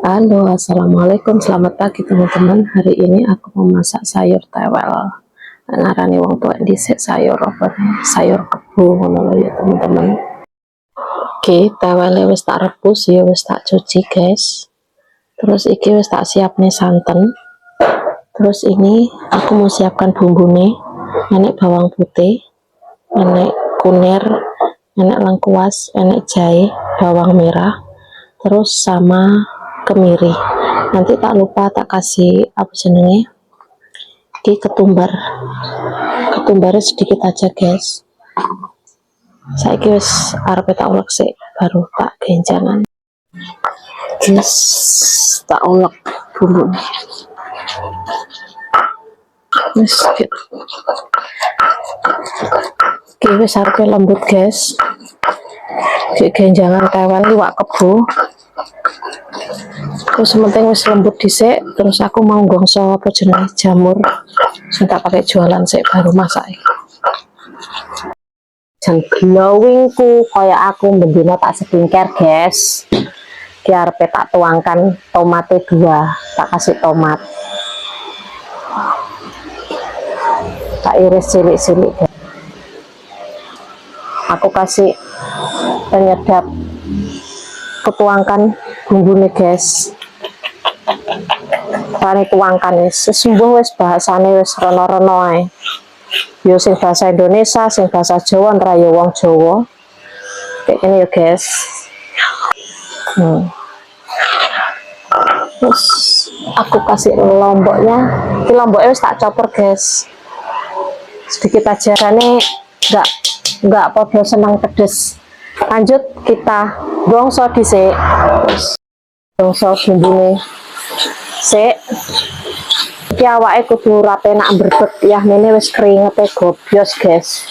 Halo, assalamualaikum, selamat pagi teman-teman. Hari ini aku mau masak sayur tewel. Ngarani wong tua dhisik sayur apa nih? Sayur kebo ngono lho ya teman-teman. Oke, tewel wis tak rebus ya, wis tak cuci guys. Terus iki wis tak siap nih santen. Terus ini aku mau siapkan bumbu nih. Enek bawang putih, enek kunir, enek lengkuas, enek jahe, bawang merah, terus sama kemiri. Nanti tak lupa tak kasih apa jenenge, ini ketumbarnya sedikit aja guys. Saya wis arep tak ulek sih, baru tak genjangan guys. Tak ulek bumbu wis wis arep lembut guys. Genjangan tewel iwak kebo. Terus penting wis lembut dhisik, terus aku mau gongso apa jenenge jamur sing tak pakai jualan sik baru masak. Jan glowingku kaya aku bendina tak skincare guys. Ki arepe tak tuangkan tomate 2, tak kasih tomat. Tak iris cilik-cilik guys. Aku kasih penyedap, kutuangkan bumbunya guys. Tani tuangkan wis sembuh wis, bahasane wis rono-rono ae. Yo sing bahasa Indonesia, sing bahasa Jawa antara yo wong Jawa. Kayak gini ya guys. Terus aku kasih lomboknya. Ini lomboknya wis tak chopper guys. Sedikit aja nih, enggak podo senang pedes. Lanjut kita gongso dhisik. Gongso bumbune sik. Iki awake kudu rapi nak berbet ya, ini wis keringete gobios guys.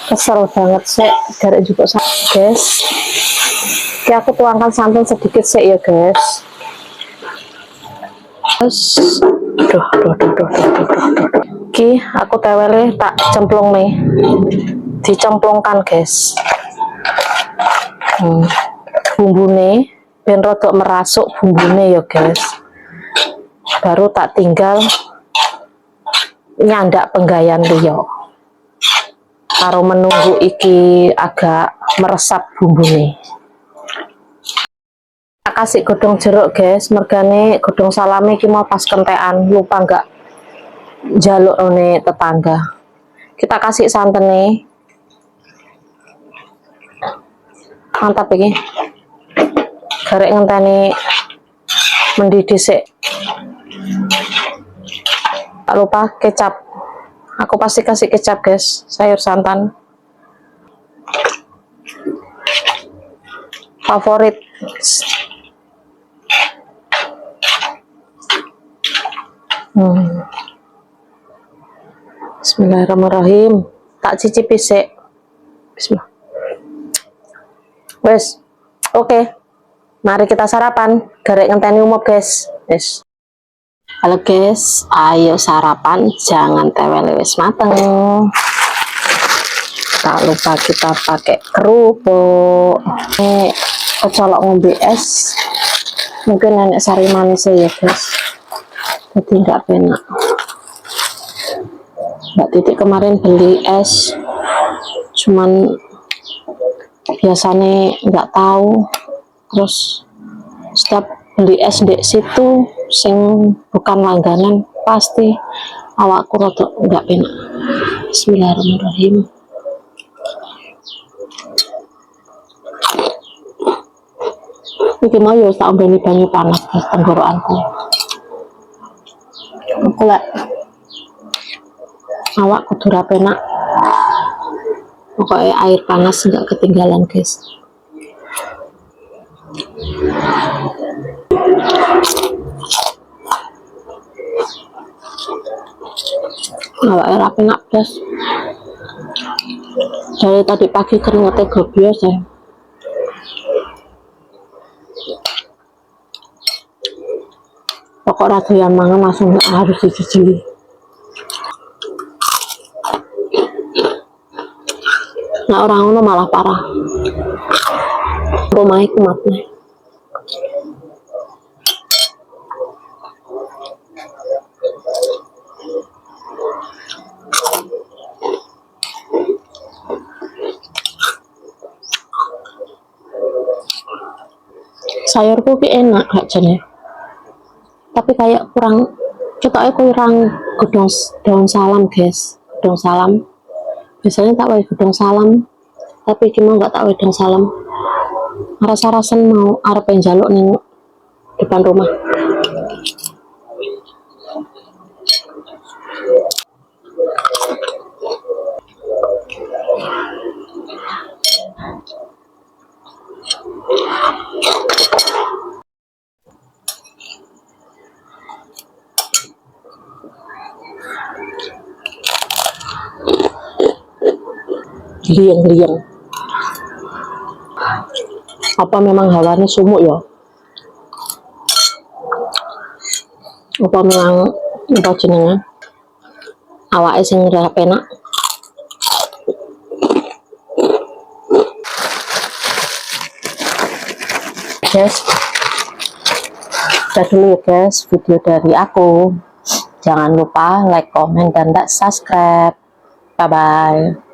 Kesel banget sih garek juga guys. Iki aku tuangkan santan sedikit sih ya guys. Terus iki aku tewele tak cemplung nih, dicemplungkan guys. Bumbune ben rodok merasuk bumbune ya guys. Baru tak tinggal nyandak penggayan liya karo menunggu iki agak meresap bumbune. Tak kasih godong jeruk guys, mergane godong salame iki mau pas kentekan, lupa enggak jaluk one tetangga. Kita kasih santan nih, mantap iki. Garek ngenteni mendidih sik. Tak lupa kecap, aku pasti kasih kecap guys, sayur santan favorit. Bismillahirrahmanirrahim, tak cicipi sik. Bismillah. Wes oke, mari kita sarapan. Garek ngenteni umop guys. Wes. Halo guys, ayo sarapan, jangan tewel wis mateng. Tak lupa kita pakai kerupuk. Kecolok ngombe es, mungkin nenek sari manis ya guys, jadi nggak enak. Mbak Titik kemarin beli es, cuman biasanya nggak tahu, terus setiap beli es di situ sing bukan langganan pasti awakku rodok nggak enak. Bismillahirrahmanirrahim. Iki mau yo tak ombeni banyu panas guys, tenggorokanku. Aku lek awak kudu ra penak, pokoknya air panas nggak ketinggalan guys. Awak ra penak guys, dari tadi pagi keringetnya gobios ya. Pokok rada yang mangan langsung harus dicicili. Nah orang ngono malah parah. Rumahnya kumatnya. Sayurku ki enak gak jenis, tapi kayak kurang gedong daun salam guys. Gedong salam biasanya tak wae gedong salam, tapi gimana nggak tak wae gedong salam, rasa-rasan mau arep njaluk ning depan rumah. Liang-liang, apa memang hawanya sumuk ya, apa memang apa jenenge awake sing ora penak. Guys, udah dulu ya guys video dari aku. Jangan lupa like, comment, dan subscribe. Bye bye.